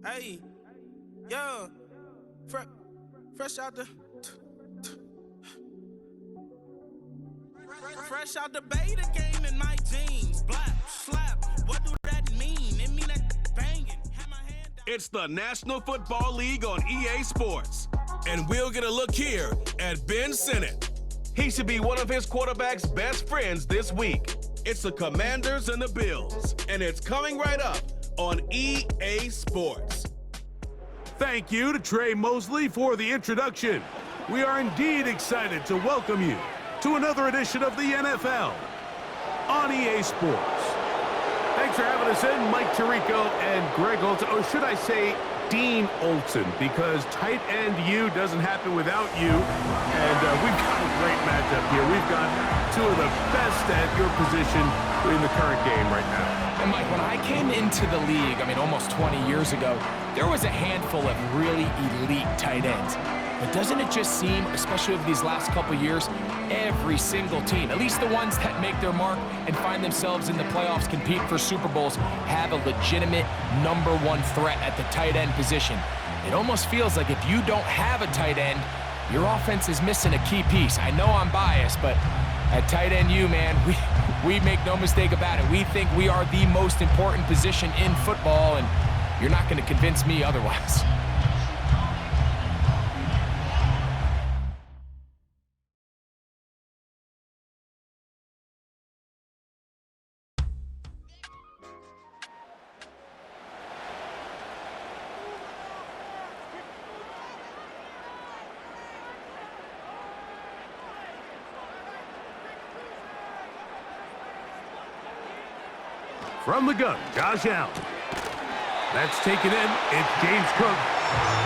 Hey, yeah, fresh out the, fresh out the beta game in my jeans. Blap, slap, what do that mean? It mean that banging. Have my hand down. It's the National Football League on EA Sports. And we'll get a look here at Ben Sinnott. He should be one of his quarterback's best friends this week. It's the Commanders and the Bills, and it's coming right up on EA Sports. Thank you to Trey Mosley for the introduction. We are indeed excited to welcome you to another edition of the NFL on EA Sports. Thanks for having us in, Mike Tirico and Greg Olson, or should I say Dean Olson, because tight end U doesn't happen without you. And we've got a great matchup here. We've got two of the best at your position in the current game right now. And Mike, when I came into the league, almost 20 years ago, there was a handful of really elite tight ends. But doesn't it just seem, especially over these last couple years, every single team, at least the ones that make their mark and find themselves in the playoffs, compete for Super Bowls, have a legitimate number one threat at the tight end position. It almost feels like if you don't have a tight end, your offense is missing a key piece. I know I'm biased, but at tight end U, man, we make no mistake about it. We think we are the most important position in football, and you're not going to convince me otherwise. From the gun, Josh Allen. That's taken in. It's James Cook.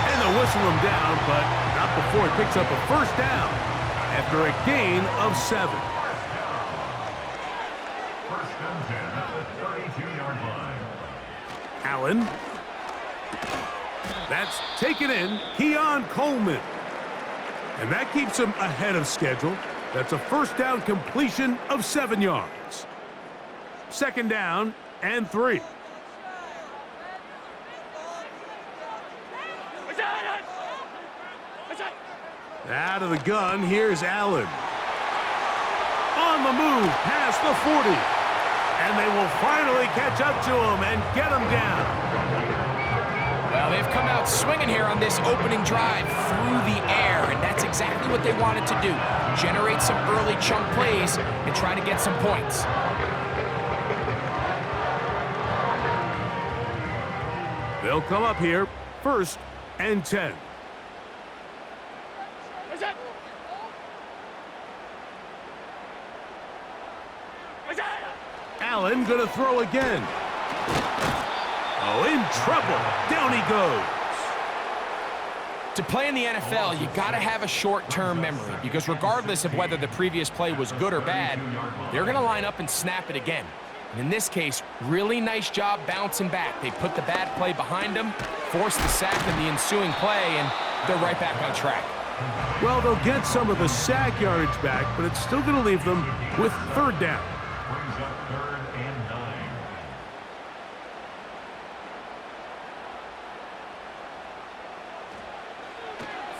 And they'll whistle him down, but not before he picks up a first down after a gain of 7. First and 10 at the 32-yard line. Allen. That's taken in. Keon Coleman. And that keeps him ahead of schedule. That's a first down completion of 7 yards. Second down and 3. Out of the gun, here's Allen. On the move, past the 40. And they will finally catch up to him and get him down. Well, they've come out swinging here on this opening drive through the air, and that's exactly what they wanted to do. Generate some early chunk plays and try to get some points. They'll come up here, first and 10. Allen gonna throw again. Oh, in trouble. Down he goes. To play in the NFL, you gotta have a short-term memory, because regardless of whether the previous play was good or bad, they're gonna line up and snap it again. And in this case, really nice job bouncing back. They put the bad play behind them, forced the sack in the ensuing play, and they're right back on track. Well, they'll get some of the sack yardage back, but it's still going to leave them with third down. Brings up 3rd and 9.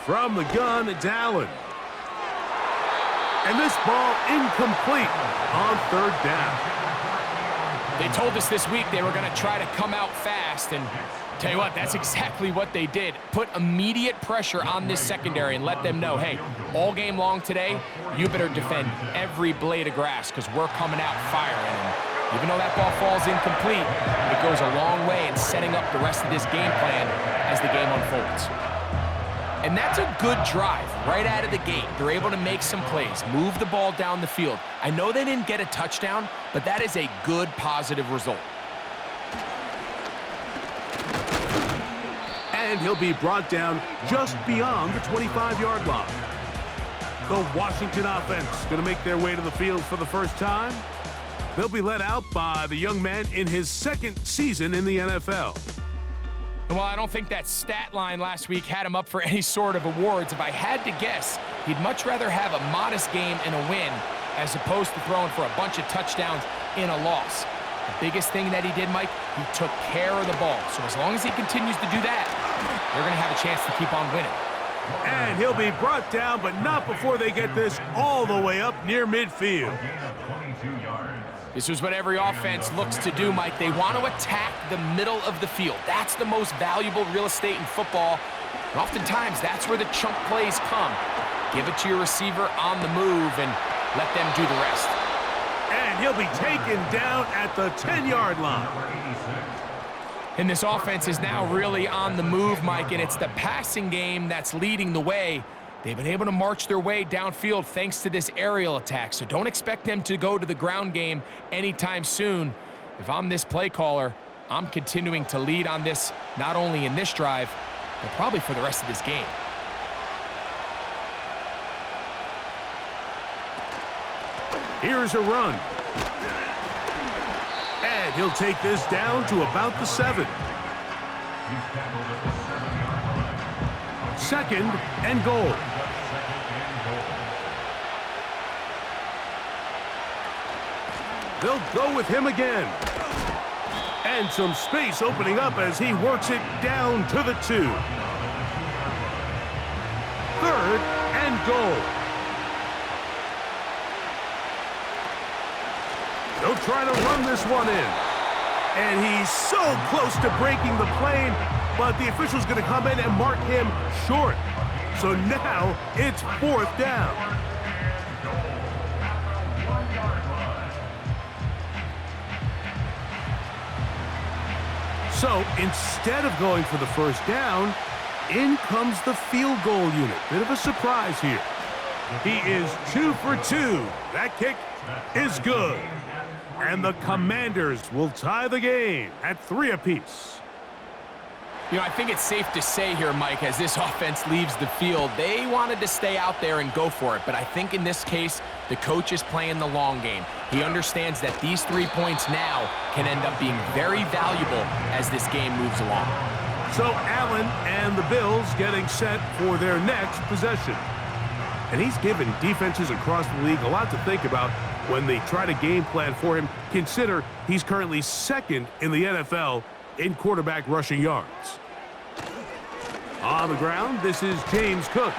From the gun, it's Allen. And this ball incomplete on third down. They told us this week they were going to try to come out fast, and tell you what, that's exactly what they did. Put immediate pressure on this secondary and let them know, hey, all game long today, you better defend every blade of grass because we're coming out firing. And even though that ball falls incomplete, it goes a long way in setting up the rest of this game plan as the game unfolds. And that's a good drive right out of the gate. They're able to make some plays, move the ball down the field. I know they didn't get a touchdown, but that is a good, positive result. And he'll be brought down just beyond the 25-yard line. The Washington offense going to make their way to the field for the first time. They'll be led out by the young man in his second season in the NFL. Well, I don't think that stat line last week had him up for any sort of awards. If I had to guess, he'd much rather have a modest game and a win as opposed to throwing for a bunch of touchdowns in a loss. The biggest thing that he did, Mike, He took care of the ball. So as long as he continues to do that, they're going to have a chance to keep on winning. And he'll be brought down, but not before they get this all the way up near midfield. This is what every offense looks to do, Mike. They want to attack the middle of the field. That's the most valuable real estate in football. And oftentimes, that's where the chunk plays come. Give it to your receiver on the move and let them do the rest. And he'll be taken down at the 10-yard line. And this offense is now really on the move, Mike, and it's the passing game that's leading the way. They've been able to march their way downfield thanks to this aerial attack, so don't expect them to go to the ground game anytime soon. If I'm this play caller, I'm continuing to lead on this, not only in this drive, but probably for the rest of this game. Here's a run. And he'll take this down to about the 7. Second and goal. They'll go with him again. And some space opening up as he works it down to the 2. Third and goal. They'll try to run this one in. And he's so close to breaking the plane, but the official's going to come in and mark him short. So now it's 4th down. So instead of going for the first down, in comes the field goal unit. Bit of a surprise here. He is 2 for 2. That kick is good. And the Commanders will tie the game at 3 apiece. You know, I think it's safe to say here, Mike, as this offense leaves the field, they wanted to stay out there and go for it. But I think in this case, the coach is playing the long game. He understands that these 3 points now can end up being very valuable as this game moves along. So Allen and the Bills getting set for their next possession. And he's given defenses across the league a lot to think about when they try to game plan for him. Consider he's currently 2nd in the NFL in quarterback rushing yards. On the ground, this is James Cook.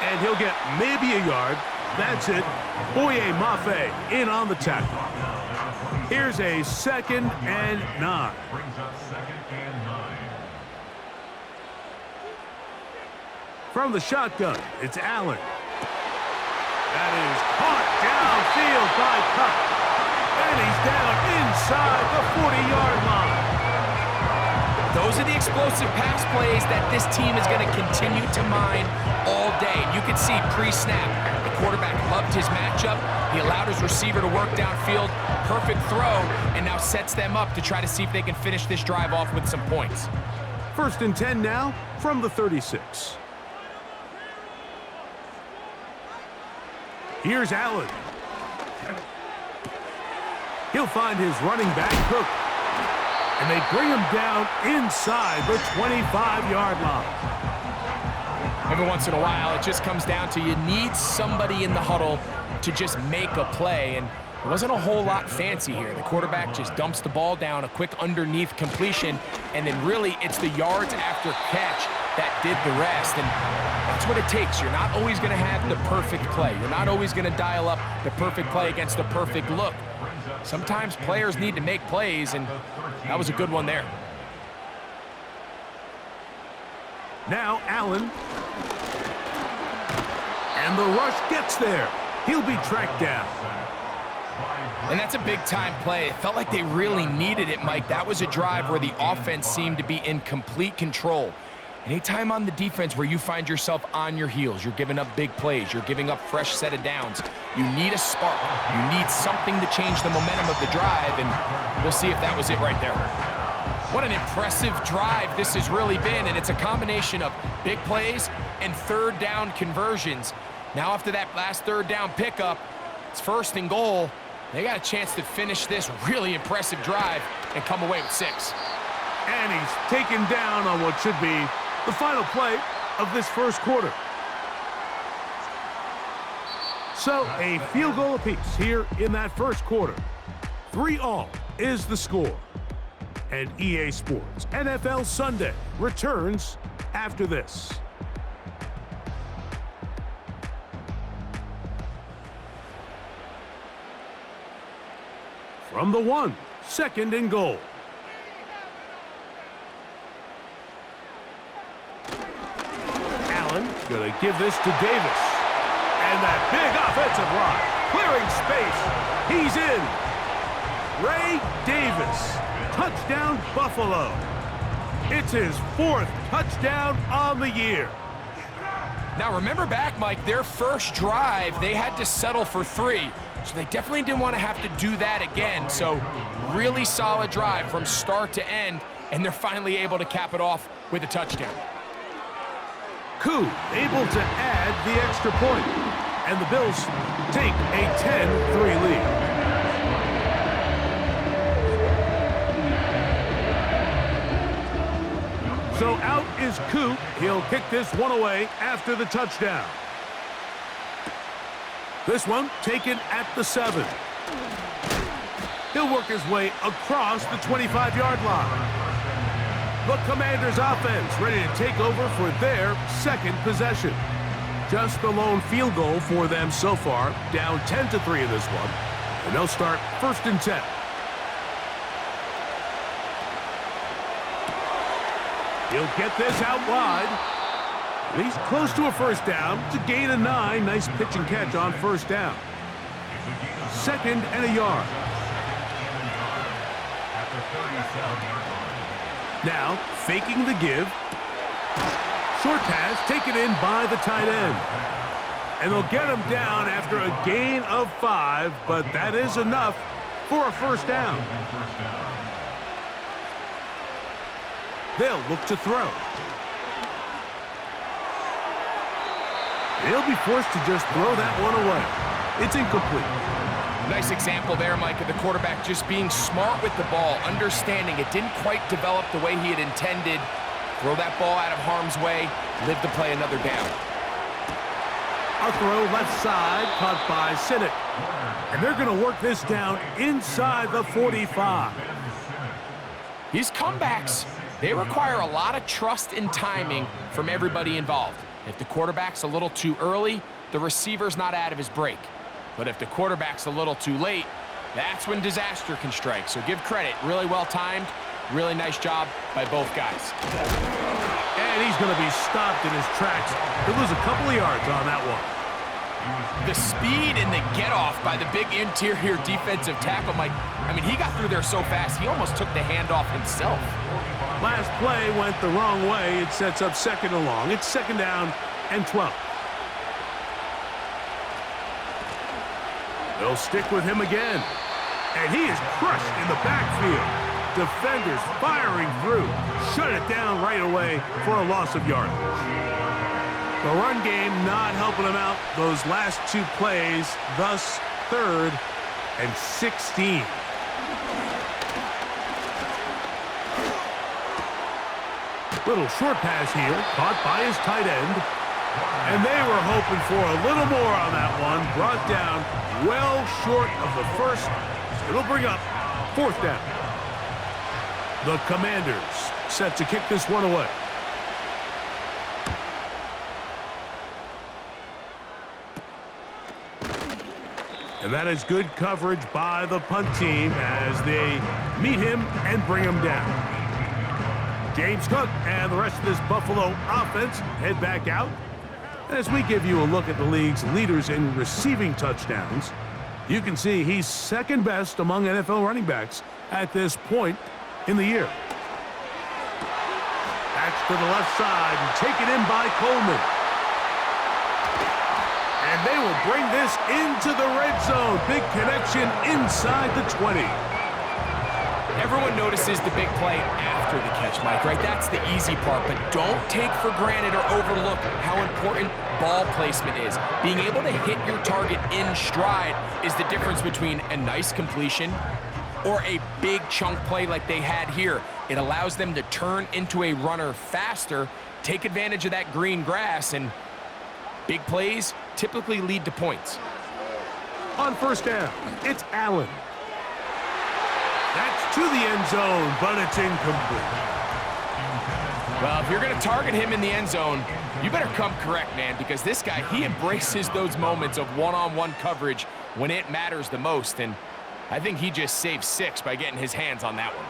And he'll get maybe a yard. That's it. Boye Mafe in on the tackle. Here's a 2nd and 9. From the shotgun, it's Allen. That is caught downfield by Cup. And he's down inside the 40-yard line. Those are the explosive pass plays that this team is going to continue to mine all day. You can see pre-snap, the quarterback loved his matchup. He allowed his receiver to work downfield. Perfect throw, and now sets them up to try to see if they can finish this drive off with some points. 1st and 10 now from the 36. Here's Allen. He'll find his running back, Cook. And they bring him down inside the 25-yard line. Every once in a while, it just comes down to you need somebody in the huddle to just make a play. And it wasn't a whole lot fancy here. The quarterback just dumps the ball down, a quick underneath completion, and then really it's the yards after catch that did the rest. And that's what it takes. You're not always going to have the perfect play. You're not always going to dial up the perfect play against the perfect look. Sometimes players need to make plays, and that was a good one there. Now Allen. And the rush gets there. He'll be tracked down. And that's a big-time play. It felt like they really needed it, Mike. That was a drive where the offense seemed to be in complete control. Anytime on the defense where you find yourself on your heels, you're giving up big plays, you're giving up fresh set of downs, you need a spark. You need something to change the momentum of the drive, and we'll see if that was it right there. What an impressive drive this has really been, and it's a combination of big plays and 3rd down conversions. Now after that last 3rd down pickup, it's 1st and goal. They got a chance to finish this really impressive drive and come away with 6. And he's taken down on what should be the final play of this 1st quarter. So a field goal apiece here in that 1st quarter. 3-all is the score. And EA Sports NFL Sunday returns after this. From the 1, 2nd and goal. Allen going to give this to Davis. And that big offensive line, clearing space. He's in. Ray Davis, touchdown Buffalo. It's his 4th touchdown on the year. Now remember back, Mike, their first drive, they had to settle for 3. So they definitely didn't want to have to do that again. So really solid drive from start to end, and they're finally able to cap it off with a touchdown. Koo able to add the extra point, and the Bills take a 10-3 lead. So out is Koo. He'll kick this one away after the touchdown. This one taken at the 7. He'll work his way across the 25-yard line. The Commanders' offense ready to take over for their 2nd possession. Just the lone field goal for them so far, down 10-3 in this one. And they'll start 1st and 10. He'll get this out wide. He's close to a 1st down to gain a 9. Nice pitch and catch on 1st down. 2nd and a yard. Now, faking the give. Short pass taken in by the tight end. And they'll get him down after a gain of 5, but that is enough for a 1st down. They'll look to throw. He'll be forced to just throw that one away. It's incomplete. Nice example there, Mike, of the quarterback just being smart with the ball, understanding it didn't quite develop the way he had intended. Throw that ball out of harm's way, live to play another down. A throw left side, caught by Sinnott. And they're going to work this down inside the 45. These comebacks, they require a lot of trust and timing from everybody involved. If the quarterback's a little too early, the receiver's not out of his break. But if the quarterback's a little too late, that's when disaster can strike. So give credit, really well timed, really nice job by both guys. And he's going to be stopped in his tracks. He'll lose a couple of yards on that one. The speed and the get-off by the big interior defensive tackle, Mike, I mean, he got through there so fast, he almost took the handoff himself. Last play went the wrong way. It sets up 2nd and long. It's 2nd down and 12. They'll stick with him again. And he is crushed in the backfield. Defenders firing through. Shut it down right away for a loss of yardage. The run game not helping him out those last 2 plays, thus 3rd and 16. Little short pass here, caught by his tight end. And they were hoping for a little more on that one. Brought down well short of the 1st. It'll bring up 4th down. The Commanders set to kick this one away. And that is good coverage by the punt team as they meet him and bring him down. James Cook and the rest of this Buffalo offense head back out. As we give you a look at the league's leaders in receiving touchdowns, you can see he's 2nd best among NFL running backs at this point in the year. That's to the left side and taken in by Coleman. And they will bring this into the red zone. Big connection inside the 20. Everyone notices the big play after the catch, Mike, right? That's the easy part, but don't take for granted or overlook how important ball placement is. Being able to hit your target in stride is the difference between a nice completion or a big chunk play like they had here. It allows them to turn into a runner faster, take advantage of that green grass, and big plays typically lead to points. On 1st down, it's Allen. That's to the end zone, but it's incomplete. Well, if you're going to target him in the end zone, you better come correct, man, because this guy, he embraces those moments of one-on-one coverage when it matters the most, and I think he just saved 6 by getting his hands on that one.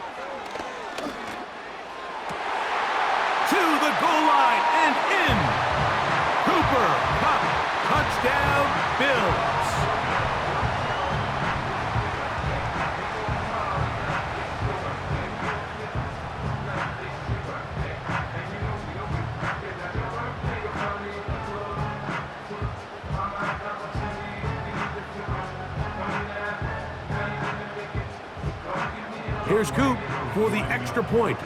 To the goal line and in. Cooper Kupp, touchdown, Bills. Here's Coop for the extra point.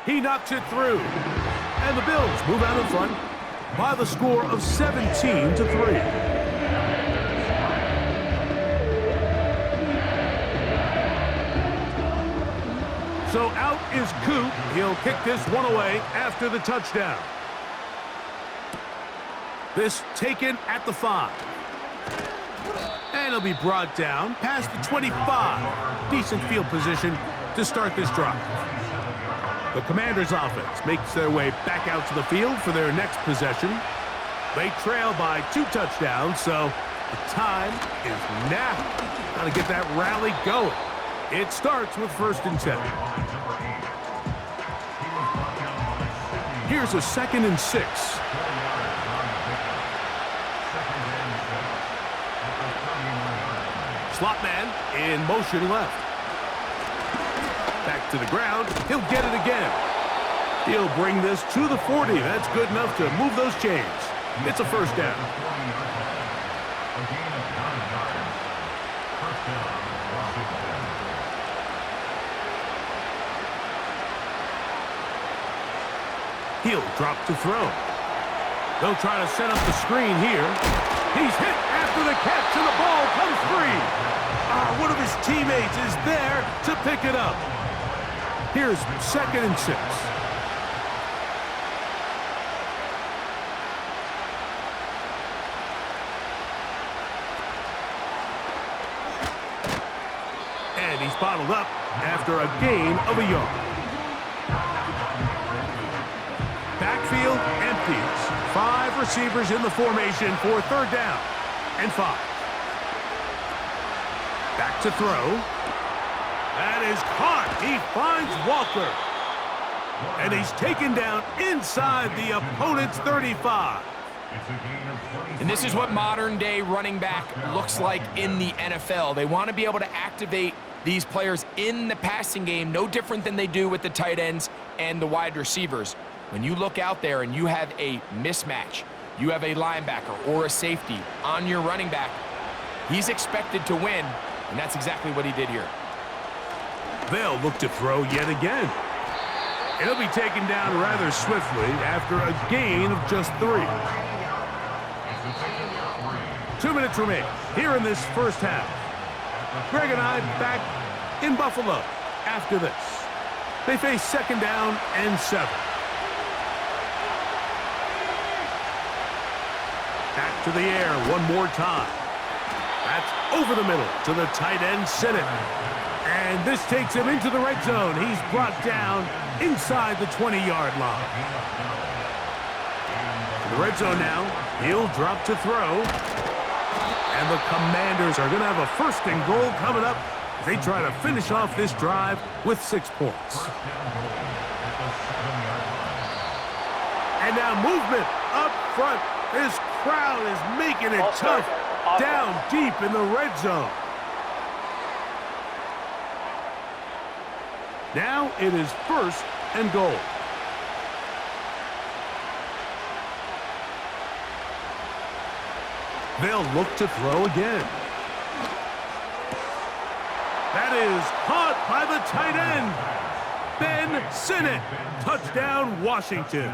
He knocks it through. And the Bills move out in front by the score of 17-3. So out is Coop. He'll kick this one away after the touchdown. This taken at the 5. And it'll be brought down past the 25. Decent field position to start this drive. The Commanders' offense makes their way back out to the field for their next possession. They trail by 2 touchdowns, so the time is now. Got to get that rally going. It starts with 1st and 10. Here's a 2nd and 6. Slot man in motion left. Back to the ground. He'll get it again. He'll bring this to the 40. That's good enough to move those chains. It's a 1st down. He'll drop to throw. They'll try to set up the screen here. He's hit after the catch, and the ball comes free. One of his teammates is there to pick it up. Here's 2nd and 6. And he's bottled up after a gain of a yard. Backfield empties. 5 receivers in the formation for 3rd down and 5. Back to throw. That is caught. He finds Walker. And he's taken down inside the opponent's 35. And this is what modern-day running back looks like in the NFL. They want to be able to activate these players in the passing game, no different than they do with the tight ends and the wide receivers. When you look out there and you have a mismatch, you have a linebacker or a safety on your running back, he's expected to win, and that's exactly what he did here. They'll look to throw yet again. It'll be taken down rather swiftly after a gain of just 3. 2 minutes remain here in this 1st half. Greg and I back in Buffalo after this. They face 2nd down and 7. Back to the air one more time. That's over the middle to the tight end, Sinnott. And this takes him into the red zone. He's brought down inside the 20-yard line. In the red zone now, he'll drop to throw. And the Commanders are going to have a 1st and goal coming up as they try to finish off this drive with 6 points. And now movement up front. This crowd is making it tough down deep in the red zone. Now it is 1st and goal. They'll look to throw again. That is caught by the tight end, Ben Sinnott. Touchdown, Washington.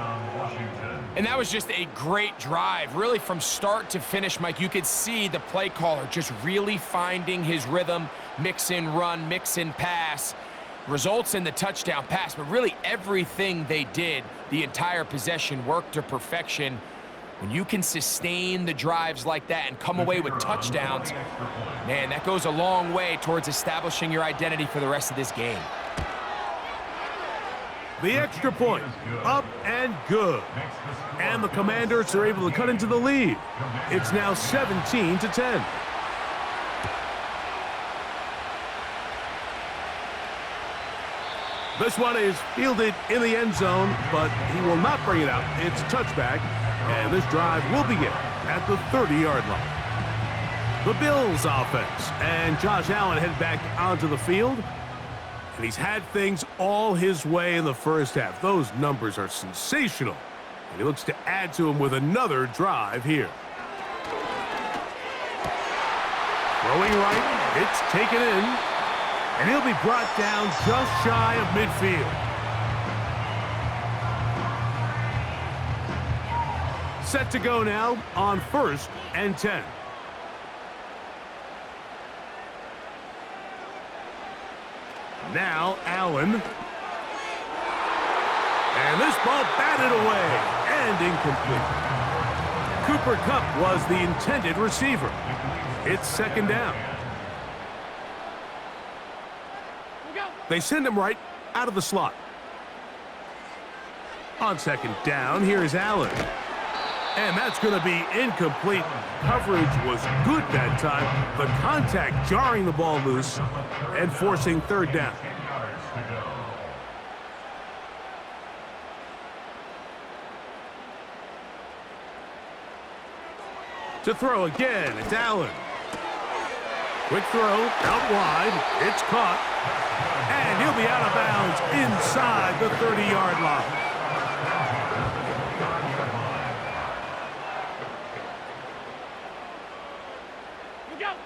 And that was just a great drive, really from start to finish, Mike. You could see the play caller just really finding his rhythm, mix in run, mix in pass. Results in the touchdown pass, but really everything they did, the entire possession, worked to perfection. When you can sustain the drives like that and come away with touchdowns, man, that goes a long way towards establishing your identity for the rest of this game. The extra point, up and good. And the Commanders are able to cut into the lead. It's now 17-10. This one is fielded in the end zone, but he will not bring it out. It's a touchback, and this drive will begin at the 30-yard line. The Bills offense, and Josh Allen head back onto the field. And he's had things all his way in the first half. Those numbers are sensational. And he looks to add to them with another drive here. Throwing right, it's taken in. And he'll be brought down just shy of midfield. Set to go now on 1st and 10. Now Allen. And this ball batted away and incomplete. Cooper Kupp was the intended receiver. It's 2nd down. They send him right out of the slot. On 2nd down, here's Allen. And that's going to be incomplete. Coverage was good that time. The contact jarring the ball loose and forcing 3rd down. To throw again, it's Allen. Quick throw, out wide, it's caught. And he'll be out of bounds inside the 30-yard line.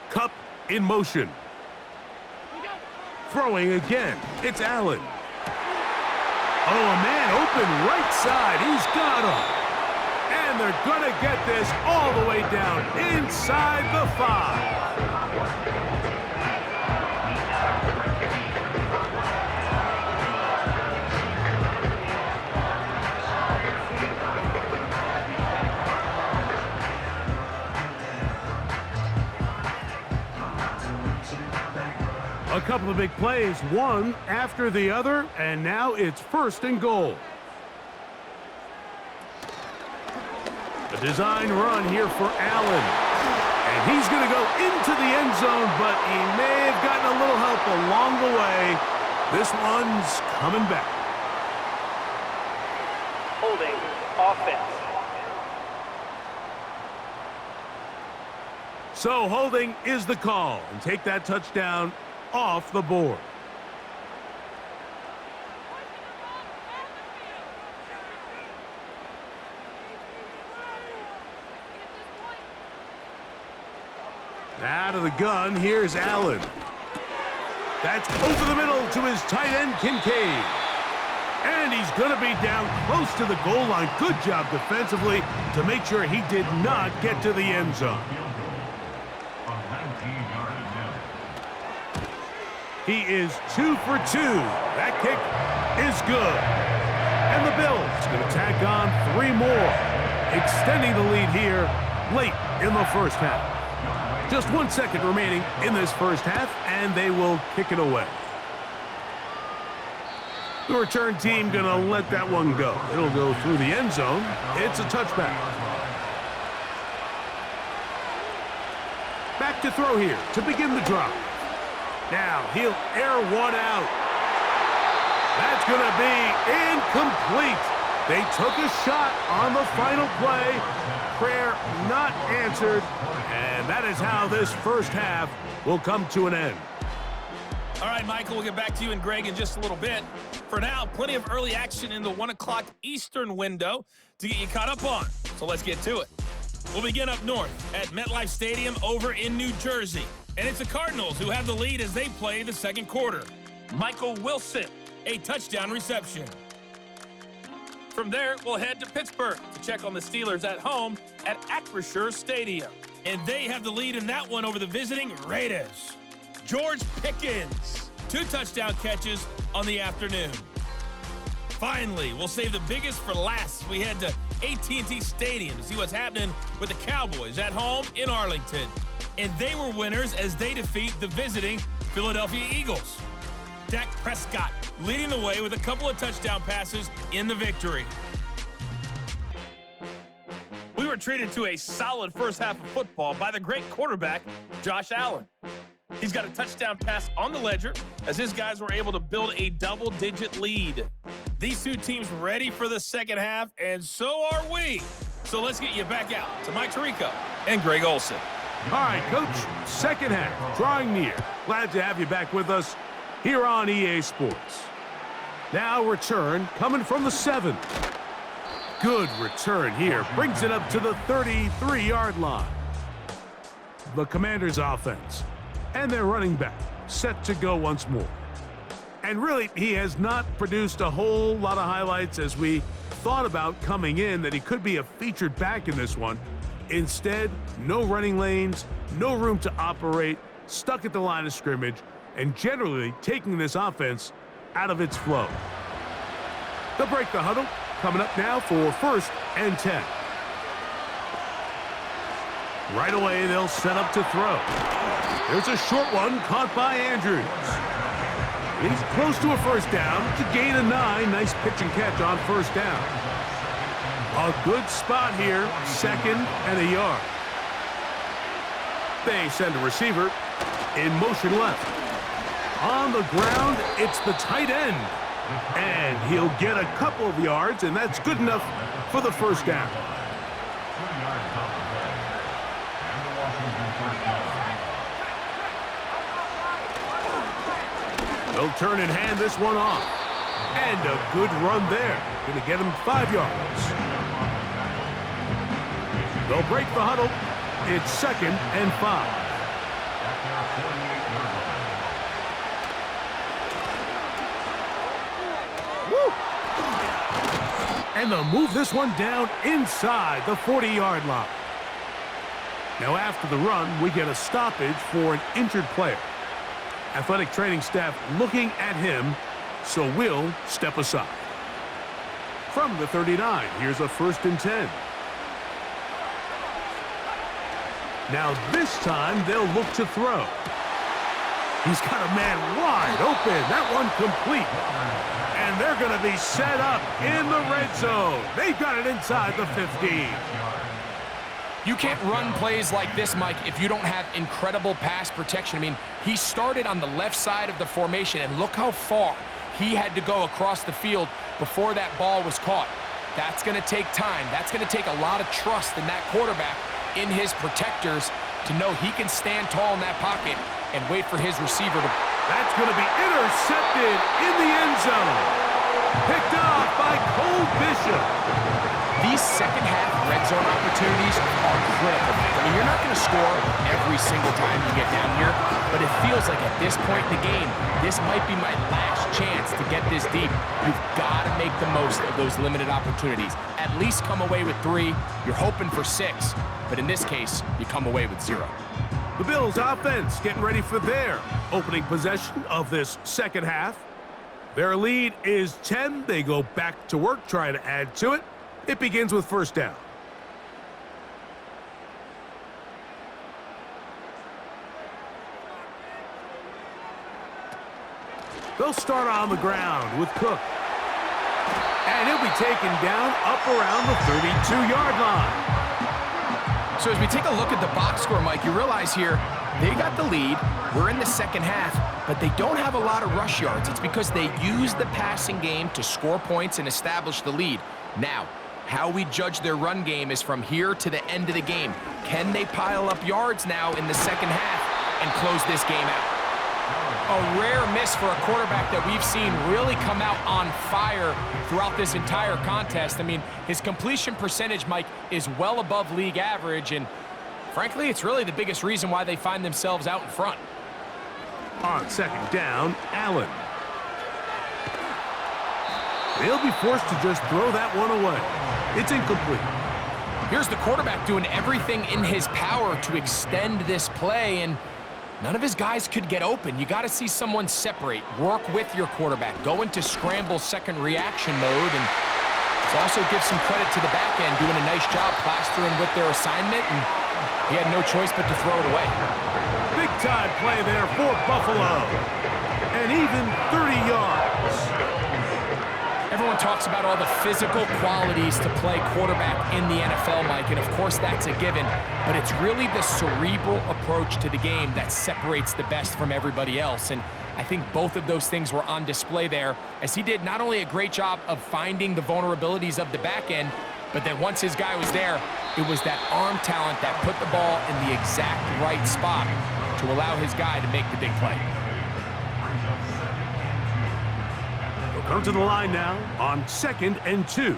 Kupp in motion. Throwing again. It's Allen. Oh, a man open right side. He's got him. And they're going to get this all the way down inside the 5. A couple of big plays, one after the other, and now it's 1st and goal. A design run here for Allen. And he's going to go into the end zone, but he may have gotten a little help along the way. This one's coming back. Holding offense. So holding is the call, and take that touchdown off the board. Out of the gun, here's Allen. That's over the middle to his tight end, Kincaid. And he's going to be down close to the goal line. Good job defensively to make sure he did not get to the end zone. He is 2 for 2. That kick is good. And the Bills going to tack on 3 more, extending the lead here late in the first half. Just 1 second remaining in this first half, and they will kick it away. The return team going to let that one go. It'll go through the end zone. It's a touchback. Back to throw here to begin the drive. Now he'll air one out. That's going to be incomplete. They took a shot on the final play. Prayer not answered. And that is how this first half will come to an end. All right, Michael, we'll get back to you and Greg in just a little bit. For now, plenty of early action in the 1 o'clock Eastern window to get you caught up on. So let's get to it. We'll begin up north at MetLife Stadium over in New Jersey. And it's the Cardinals who have the lead as they play the second quarter. Michael Wilson, a touchdown reception. From there, we'll head to Pittsburgh to check on the Steelers at home at Acrisure Stadium. And they have the lead in that one over the visiting Raiders. George Pickens, 2 touchdown catches on the afternoon. Finally, we'll save the biggest for last. We head to AT&T Stadium to see what's happening with the Cowboys at home in Arlington. And they were winners as they defeat the visiting Philadelphia Eagles. Dak Prescott leading the way with a couple of touchdown passes in the victory. We were treated to a solid first half of football by the great quarterback, Josh Allen. He's got a touchdown pass on the ledger as his guys were able to build a double-digit lead. These two teams ready for the second half, and so are we. So let's get you back out to Mike Tirico and Greg Olson. All right, Coach, second half, drawing near. Glad to have you back with us here on EA Sports. Now return coming from the 7. Good return here. Brings it up to the 33-yard line. The Commanders' offense and their running back set to go once more. And really, he has not produced a whole lot of highlights as we thought about coming in that he could be a featured back in this one. Instead, no running lanes, no room to operate, stuck at the line of scrimmage, and generally taking this offense out of its flow. They'll break the huddle. Coming up now for 1st and 10. Right away, they'll set up to throw. There's a short one caught by Andrews. He's close to a first down to gain a 9. Nice pitch and catch on first down. A good spot here, 2nd and a yard. They send a receiver in motion left. On the ground, it's the tight end. And he'll get a couple of yards, and that's good enough for the first down. They'll turn and hand this one off. And a good run there. Going to get him 5 yards. They'll break the huddle. It's 2nd and 5. And they'll move this one down inside the 40-yard line. Now after the run, we get a stoppage for an injured player. Athletic training staff looking at him, so we'll step aside. From the 39, here's a 1st and 10. Now this time, they'll look to throw. He's got a man wide open. That one complete. And they're going to be set up in the red zone. They've got it inside the 15. You can't run plays like this, Mike, if you don't have incredible pass protection. I mean, he started on the left side of the formation, and look how far he had to go across the field before that ball was caught. That's going to take time. That's going to take a lot of trust in that quarterback, in his protectors, to know he can stand tall in that pocket and wait for his receiver to... That's going to be intercepted in the end zone. Picked off by Cole Bishop. These second-half red zone opportunities are critical. I mean, you're not going to score every single time you get down here, but it feels like at this point in the game, this might be my last chance to get this deep. You've got to make the most of those limited opportunities. At least come away with 3. You're hoping for 6, but in this case, you come away with 0. The Bills offense getting ready for their opening possession of this second half. Their lead is 10. They go back to work, trying to add to it. It begins with first down. They'll start on the ground with Cook. And he'll be taken down up around the 32-yard line. So as we take a look at the box score, Mike, you realize here they got the lead. We're in the second half, but they don't have a lot of rush yards. It's because they use the passing game to score points and establish the lead. Now, how we judge their run game is from here to the end of the game. Can they pile up yards now in the second half and close this game out? A rare miss for a quarterback that we've seen really come out on fire throughout this entire contest. I mean, his completion percentage, Mike, is well above league average, and frankly, it's really the biggest reason why they find themselves out in front. On second down, Allen. They'll be forced to just throw that one away. It's incomplete. Here's the quarterback doing everything in his power to extend this play, and none of his guys could get open. You got to see someone separate, work with your quarterback, go into scramble second reaction mode, and Also give some credit to the back end, doing a nice job plastering with their assignment, and he had no choice but to throw it away. Big time play there for Buffalo. And even 30 yards. Everyone talks about all the physical qualities to play quarterback in the NFL, Mike, and of course that's a given, but it's really the cerebral approach to the game that separates the best from everybody else, and I think both of those things were on display there, as he did not only a great job of finding the vulnerabilities of the back end, but then once his guy was there, it was that arm talent that put the ball in the exact right spot to allow his guy to make the big play. They'll come to the line now on 2nd and 2.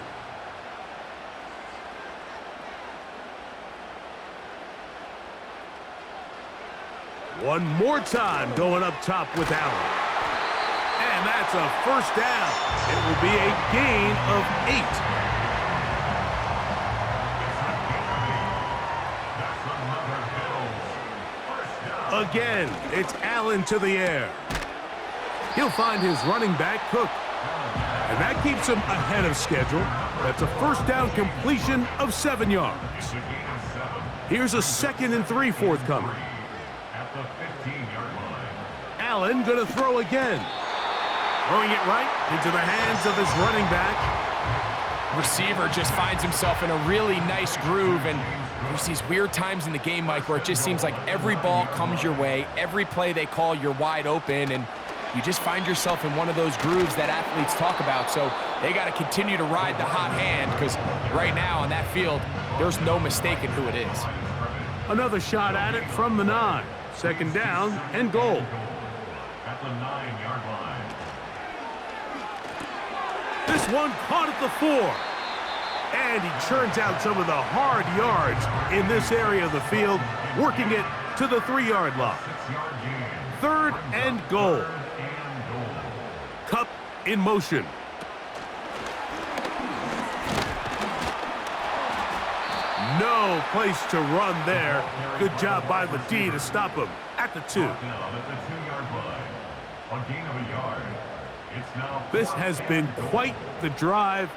One more time going up top with Allen. And that's a first down. It will be a gain of 8. Again, it's Allen to the air. He'll find his running back, Cook. And that keeps him ahead of schedule. That's a first down completion of 7 yards. Here's a 2nd and 3 forthcoming. Allen going to throw again. Throwing it right into the hands of his running back. Receiver just finds himself in a really nice groove, and there's these weird times in the game, Mike, where it just seems like every ball comes your way, every play they call, you're wide open, and you just find yourself in one of those grooves that athletes talk about. So they got to continue to ride the hot hand, because right now on that field, there's no mistaking who it is. Another shot at it from the 9. 2nd down and goal. At the 9-yard line. This one caught at the 4. And he churns out some of the hard yards in this area of the field, working it to the 3-yard line. 3rd and goal. Cup in motion. No place to run there. Good job by the D to stop him at the 2. This has been quite the drive.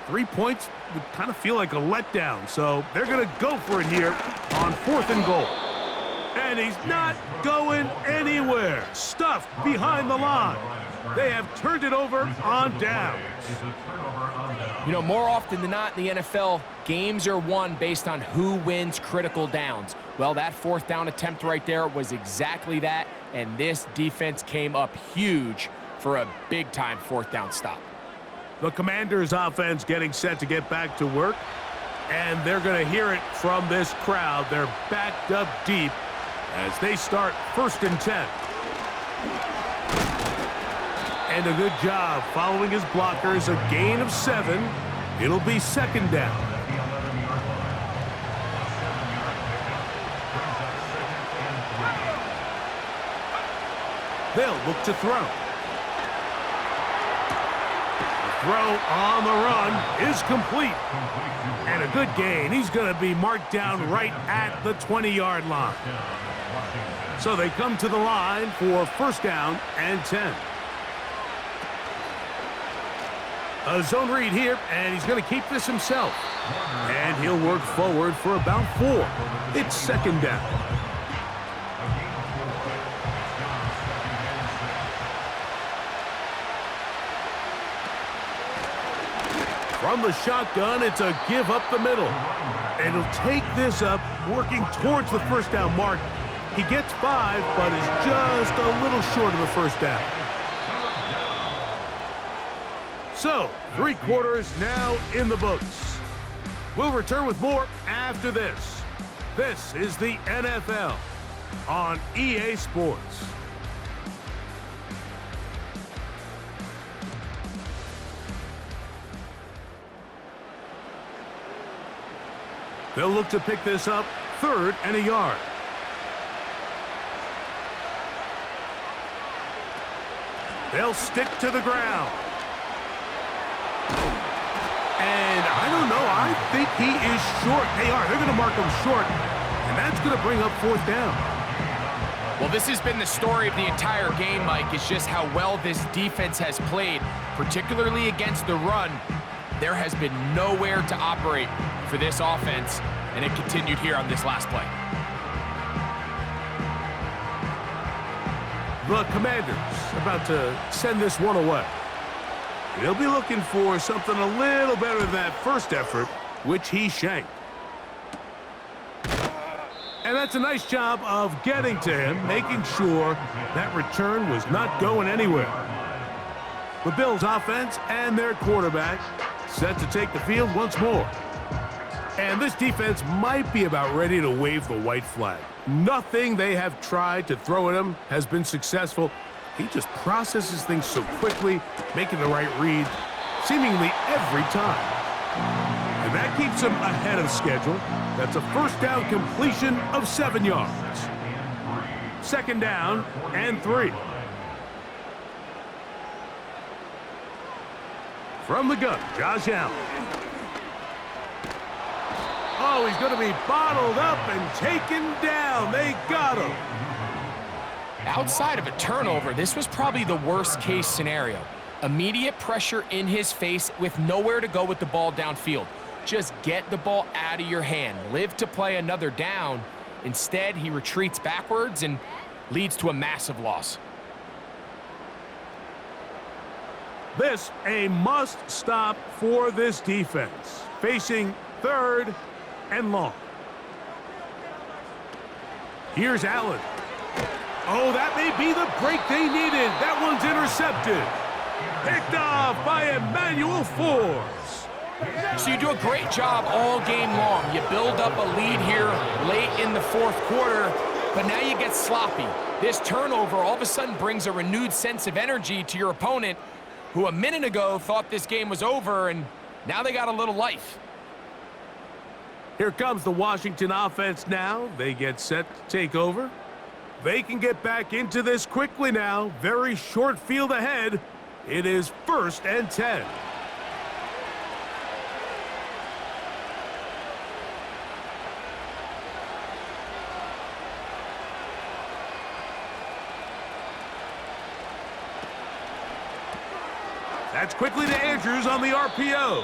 3 points would kind of feel like a letdown, so they're going to go for it here on 4th and goal. And he's not going anywhere. Stuffed behind the line. They have turned it over on downs. You know, more often than not in the NFL, games are won based on who wins critical downs. Well, that 4th down attempt right there was exactly that, and this defense came up huge for a big-time 4th down stop. The Commanders' offense getting set to get back to work, and they're going to hear it from this crowd. They're backed up deep as they start 1st and 10. And a good job following his blockers, a gain of 7. It'll be 2nd down. They'll look to throw. The throw on the run is complete. And a good gain. He's going to be marked down right at the 20-yard line. So they come to the line for 1st down and 10. A zone read here, and he's going to keep this himself. And he'll work forward for about 4. It's 2nd down. From the shotgun, it's a give up the middle. And he'll take this up, working towards the 1st down mark. He gets 5, but is just a little short of the 1st down. So, 3 quarters now in the books. We'll return with more after this. This is the NFL on EA Sports. They'll look to pick this up, 3rd and a yard. They'll stick to the ground. And I don't know, I think he is short. They are. They're going to mark him short, and that's going to bring up 4th down. Well, this has been the story of the entire game, Mike. It's just how well this defense has played, particularly against the run. there has been nowhere to operate for this offense, and it continued here on this last play. The Commanders about to send this one away. They'll be looking for something a little better than that first effort, which he shanked. And that's a nice job of getting to him, making sure that return was not going anywhere. The Bills offense and their quarterback set to take the field once more. And this defense might be about ready to wave the white flag. Nothing they have tried to throw at him has been successful. He just processes things so quickly, making the right read seemingly every time. And that keeps him ahead of schedule. That's a first down completion of 7 yards. Second down and 3. From the gun, Josh Allen. Oh, he's going to be bottled up and taken down. They got him. Outside of a turnover, this was probably the worst-case scenario. Immediate pressure in his face with nowhere to go with the ball downfield. Just get the ball out of your hand. Live to play another down. Instead, he retreats backwards and leads to a massive loss. This a must-stop for this defense. Facing 3rd and long. Here's Allen. Oh, that may be the break they needed. That one's intercepted. Picked off by Emmanuel Forbes. So you do a great job all game long. You build up a lead here late in the 4th quarter, but now you get sloppy. This turnover all of a sudden brings a renewed sense of energy to your opponent, who a minute ago thought this game was over, and now they got a little life. Here comes the Washington offense now. They get set to take over. They can get back into this quickly now. Very short field ahead. It is 1st and 10. That's quickly to Andrews on the RPO.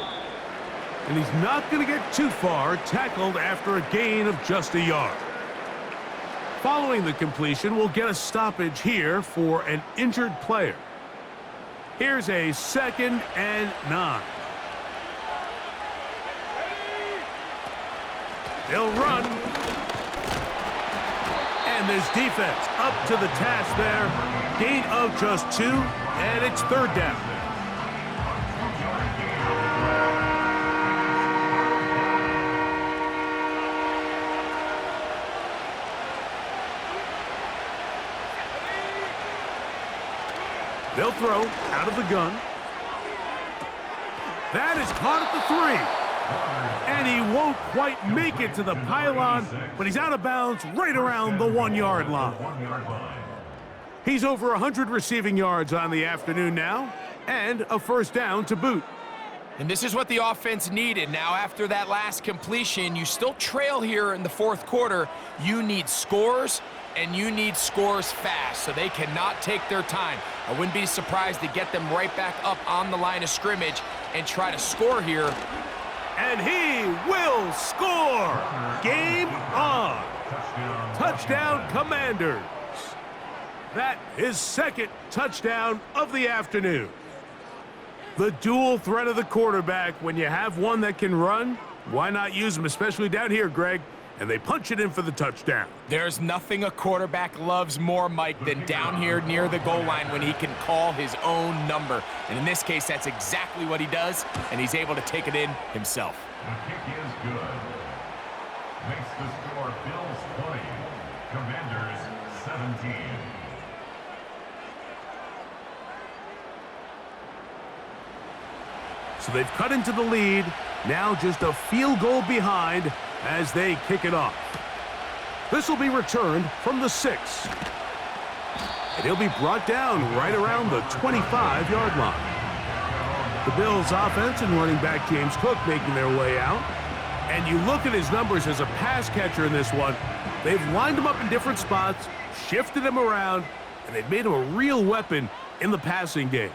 And he's not going to get too far, tackled after a gain of just a yard. Following the completion, we'll get a stoppage here for an injured player. Here's a 2nd and 9. They'll run. And this defense up to the task there. Gain of just 2, and it's 3rd down. They'll throw out of the gun. That is caught at the 3. And he won't quite make it to the pylon, but he's out of bounds right around the 1-yard line. He's over 100 receiving yards on the afternoon now, and a first down to boot. And this is what the offense needed. Now, after that last completion, you still trail here in the 4th quarter. You need scores, and you need scores fast, so they cannot take their time. I wouldn't be surprised to get them right back up on the line of scrimmage and try to score here. And he will score! Game on! Touchdown, Commanders! That is 2nd touchdown of the afternoon. The dual threat of the quarterback. When you have one that can run, why not use him, especially down here, Greg? And they punch it in for the touchdown. There's nothing a quarterback loves more, Mike, than down here near the goal line when he can call his own number. And in this case, that's exactly what he does, and he's able to take it in himself. The kick is good. Makes the score Bills 20, Commanders 17. So they've cut into the lead. Now just a field goal behind as they kick it off. This will be returned from the 6. And he'll be brought down right around the 25-yard line. The Bills offense and running back James Cook making their way out. And you look at his numbers as a pass catcher in this one. They've lined him up in different spots, shifted him around, and they've made him a real weapon in the passing game.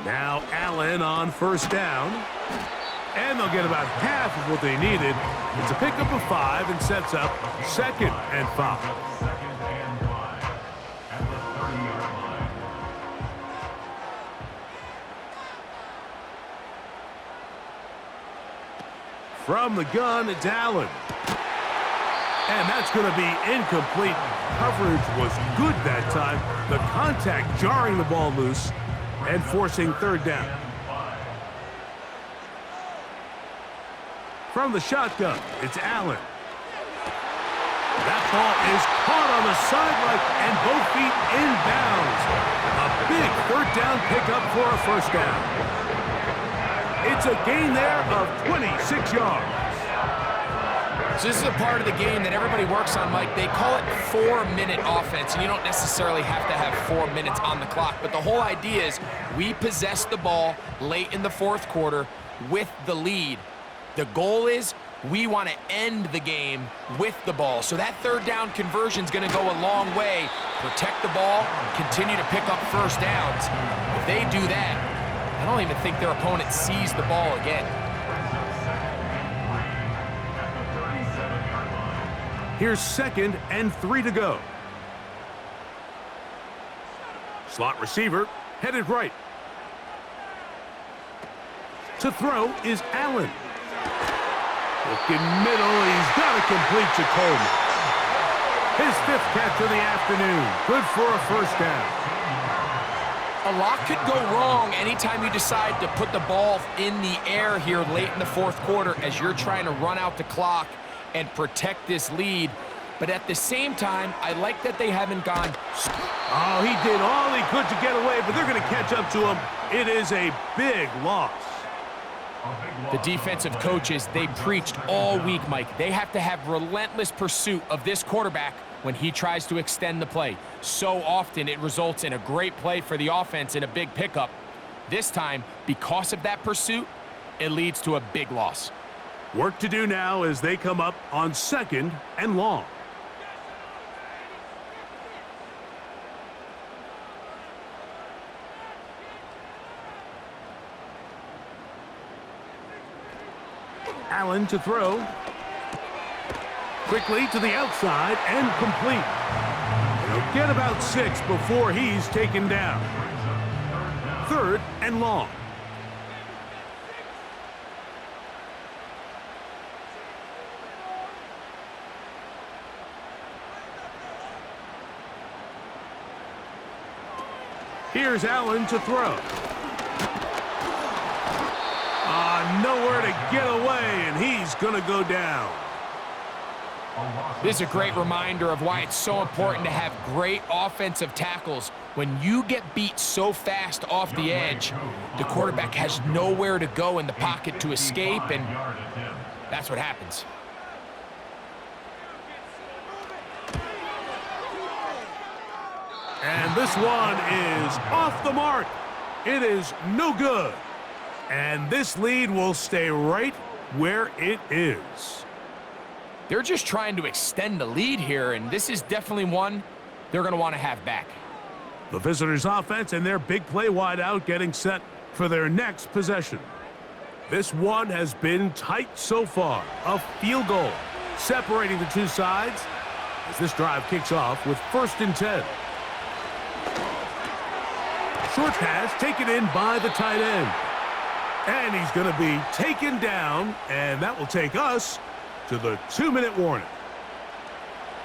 Now Allen on first down. And they'll get about half of what they needed. It's a pickup of 5 and sets up 2nd and 5. Second and 5 at the 30-yard line. From the gun, it's Allen. And that's going to be incomplete. Coverage was good that time. The contact jarring the ball loose and forcing 3rd down. From the shotgun, it's Allen. That ball is caught on the sideline and both feet inbounds. A big 3rd down pickup for a 1st down. It's a gain there of 26 yards. So this is a part of the game that everybody works on, Mike. They call it 4-minute offense, and you don't necessarily have to have 4 minutes on the clock. But the whole idea is we possess the ball late in the 4th quarter with the lead. The goal is we want to end the game with the ball. So that 3rd down conversion is going to go a long way. Protect the ball, continue to pick up 1st downs. If they do that, I don't even think their opponent sees the ball again. Here's 2nd and 3 to go. Slot receiver headed right. To throw is Allen. Looking middle, he's got to complete to Coleman. His 5th catch of the afternoon. Good for a 1st down. A lot could go wrong anytime you decide to put the ball in the air here late in the 4th quarter as you're trying to run out the clock and protect this lead. But at the same time, I like that they haven't gone. Oh, he did all he could to get away, but they're going to catch up to him. It is a big loss. The defensive coaches, they preached all week, Mike. They have to have relentless pursuit of this quarterback when he tries to extend the play. So often it results in a great play for the offense and a big pickup. This time, because of that pursuit, it leads to a big loss. Work to do now as they come up on 2nd and long. Allen to throw. Quickly to the outside and complete. He'll get about 6 before he's taken down. 3rd and long. Here's Allen to throw. Nowhere to get away, and he's going to go down. This is a great reminder of why it's so important to have great offensive tackles. When you get beat so fast off the edge, the quarterback has nowhere to go in the pocket to escape, and that's what happens. And this one is off the mark. It is no good. And this lead will stay right where it is. They're just trying to extend the lead here, and this is definitely one they're going to want to have back. The visitors' offense and their big play wideout getting set for their next possession. This one has been tight so far. A field goal separating the two sides as this drive kicks off with 1st and 10. Short pass taken in by the tight end. And he's going to be taken down, and that will take us to the 2-minute warning.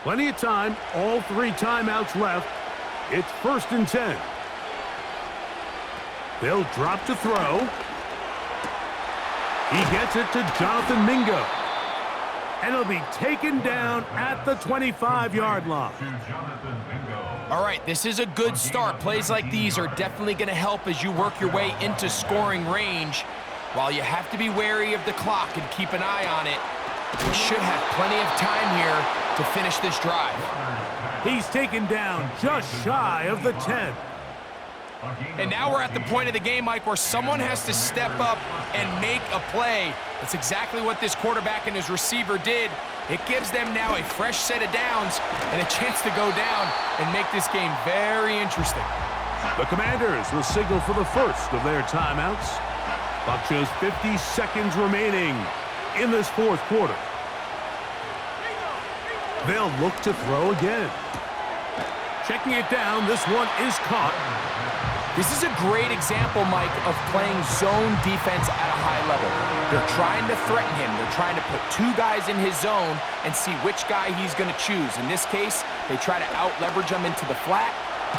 Plenty of time, all 3 timeouts left. It's 1st and 10. They'll drop to throw. He gets it to Jonathan Mingo. And he'll be taken down at the 25-yard line. All right, this is a good start. Plays like these are definitely going to help as you work your way into scoring range. While you have to be wary of the clock and keep an eye on it, you should have plenty of time here to finish this drive. He's taken down just shy of the 10. And now we're at the point of the game, Mike, where someone has to step up and make a play. That's exactly what this quarterback and his receiver did. It gives them now a fresh set of downs and a chance to go down and make this game very interesting. The Commanders will signal for the first of their timeouts. Clock shows 50 seconds remaining in this fourth quarter. They'll look to throw again. Checking it down, this one is caught. This is a great example, Mike, of playing zone defense at a high level. They're trying to threaten him. They're trying to put two guys in his zone and see which guy he's going to choose. In this case, they try to out-leverage him into the flat.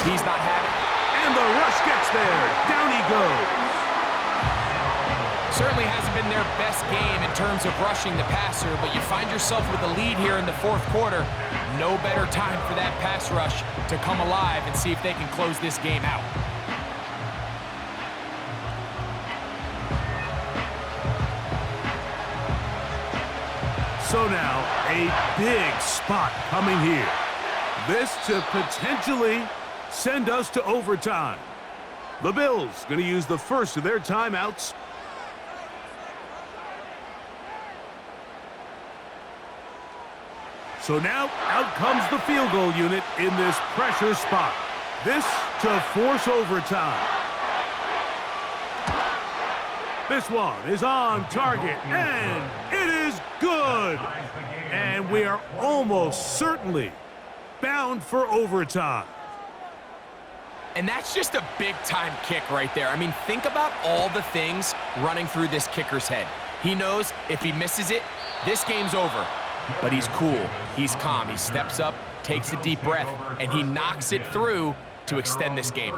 He's not having it. And the rush gets there. Down he goes. Certainly hasn't been their best game in terms of rushing the passer, but you find yourself with a lead here in the fourth quarter. No better time for that pass rush to come alive and see if they can close this game out. So now, a big spot coming here. This to potentially send us to overtime. The Bills going to use the first of their timeouts. So now, out comes the field goal unit in this pressure spot. This to force overtime. This one is on target, and it is good. And we are almost certainly bound for overtime. And that's just a big-time kick right there. I mean, think about all the things running through this kicker's head. He knows if he misses it, this game's over. But he's cool, he's calm, he steps up, takes a deep breath, and he knocks it through to extend this game.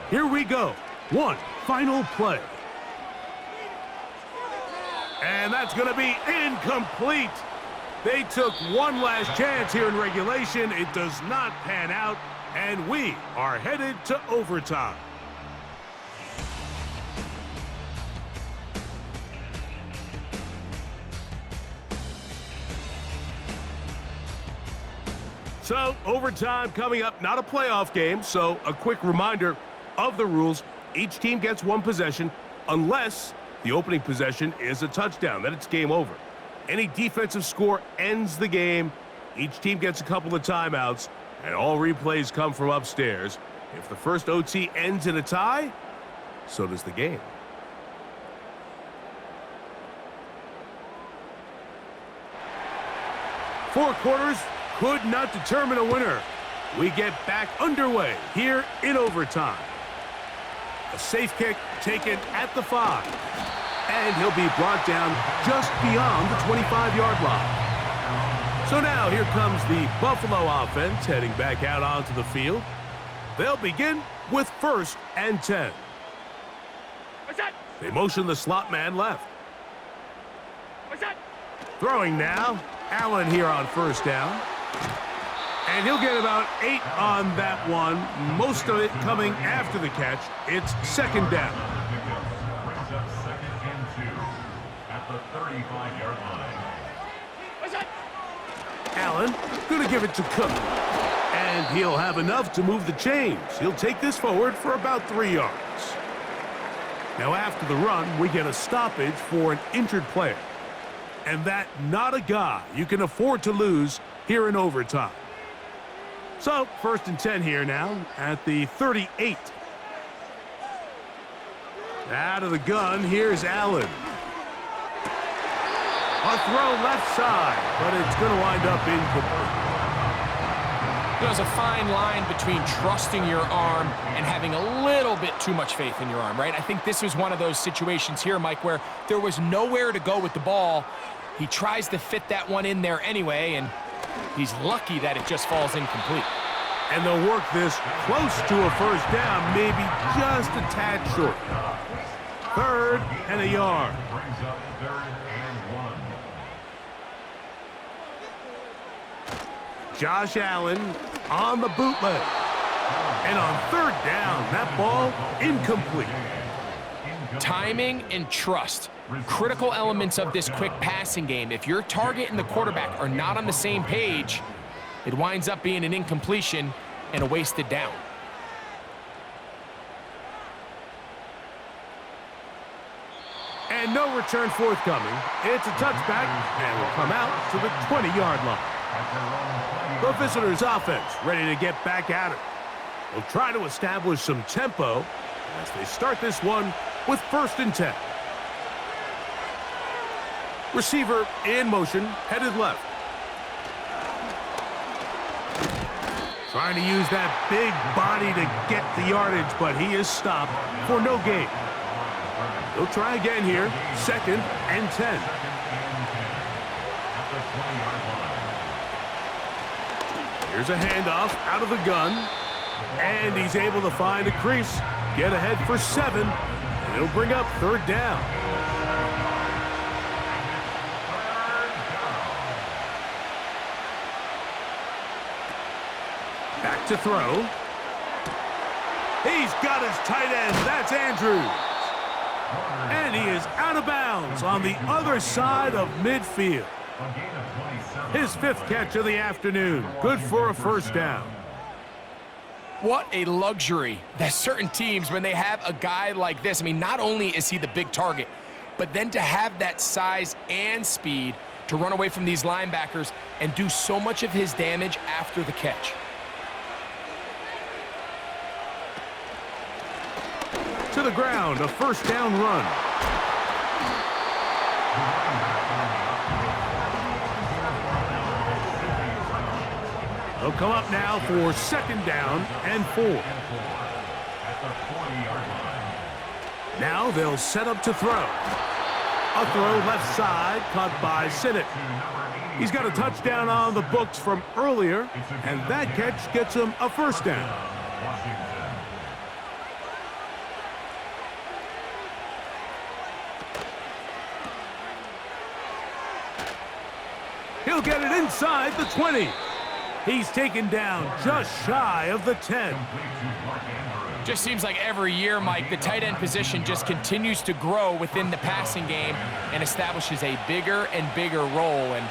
Here we go. One final play. And that's going to be incomplete. They took one last chance here in regulation. It does not pan out, and we are headed to overtime. So, overtime coming up, not a playoff game, so a quick reminder of the rules. Each team gets one possession unless the opening possession is a touchdown. Then it's game over. Any defensive score ends the game. Each team gets a couple of timeouts, and all replays come from upstairs. If the first OT ends in a tie, so does the game. Four quarters could not determine a winner. We get back underway here in overtime. A safe kick taken at the 5. And he'll be brought down just beyond the 25-yard line. So now here comes the Buffalo offense heading back out onto the field. They'll begin with 1st and 10. They motion the slot man left. Throwing now. Allen here on 1st down. And he'll get about 8 on that one. Most of it coming after the catch. It's 2nd down. Brings up 2nd and 2 at the 35-yard line. Allen going to give it to Cook. And he'll have enough to move the chains. He'll take this forward for about 3 yards. Now after the run, we get a stoppage for an injured player. And that not a guy you can afford to lose here in overtime. So, 1st and 10 here now at the 38. Out of the gun, here's Allen. A throw left side, but it's going to wind up incomplete. There's a fine line between trusting your arm and having a little bit too much faith in your arm, right? I think this was one of those situations here, Mike, where there was nowhere to go with the ball. He tries to fit that one in there anyway, and he's lucky that it just falls incomplete. And they'll work this close to a 1st down, maybe just a tad short. 3rd and a yard. Brings up 3rd and 1. Josh Allen on the bootleg. And on 3rd down, that ball incomplete. Timing and trust, critical elements of this quick passing game. If your target and the quarterback are not on the same page, it winds up being an incompletion and a wasted down. And no return forthcoming. It's a touchback and will come out to the 20-yard line. The visitors' offense ready to get back at it. They'll try to establish some tempo as they start this one with 1st and 10. Receiver in motion, headed left. Trying to use that big body to get the yardage, but he is stopped for no gain. He'll try again here, 2nd and 10. Here's a handoff out of the gun, and he's able to find a crease, get ahead for 7, and it'll bring up 3rd down. Back to throw. He's got his tight end. That's Andrews. And he is out of bounds on the other side of midfield. His 5th catch of the afternoon. Good for a 1st down. What a luxury that certain teams, when they have a guy like this, I mean, not only is he the big target, but then to have that size and speed to run away from these linebackers and do so much of his damage after the catch. To the ground, a 1st down run. They'll come up now for 2nd down and 4. Now they'll set up to throw. A throw left side, caught by Sinnott. He's got a touchdown on the books from earlier, and that catch gets him a 1st down. He'll get it inside the 20. He's taken down just shy of the 10. Just seems like every year, Mike, the tight end position just continues to grow within the passing game and establishes a bigger and bigger role. And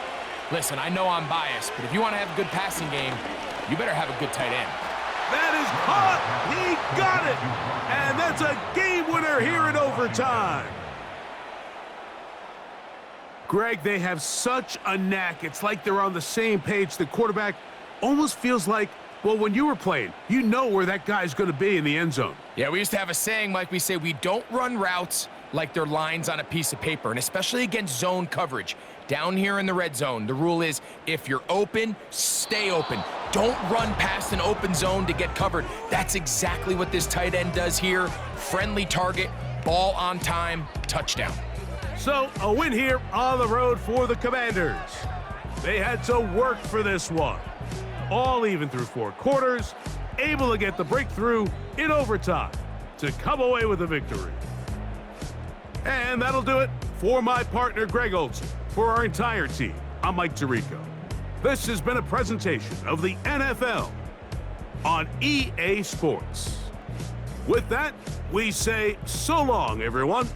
listen, I know I'm biased, but if you want to have a good passing game, you better have a good tight end. That is caught. He got it. And that's a game winner here in overtime. Greg, they have such a knack. It's like they're on the same page. The quarterback almost feels like, well, when you were playing, you know where that guy's going to be in the end zone. Yeah, we used to have a saying, Mike, we say we don't run routes like they're lines on a piece of paper, and especially against zone coverage. Down here in the red zone, the rule is if you're open, stay open. Don't run past an open zone to get covered. That's exactly what this tight end does here. Friendly target, ball on time, touchdown. So, a win here on the road for the Commanders. They had to work for this one. All even through 4 quarters, able to get the breakthrough in overtime to come away with a victory. And that'll do it for my partner, Greg Olson. For our entire team, I'm Mike Tirico. This has been a presentation of the NFL on EA Sports. With that, we say so long, everyone.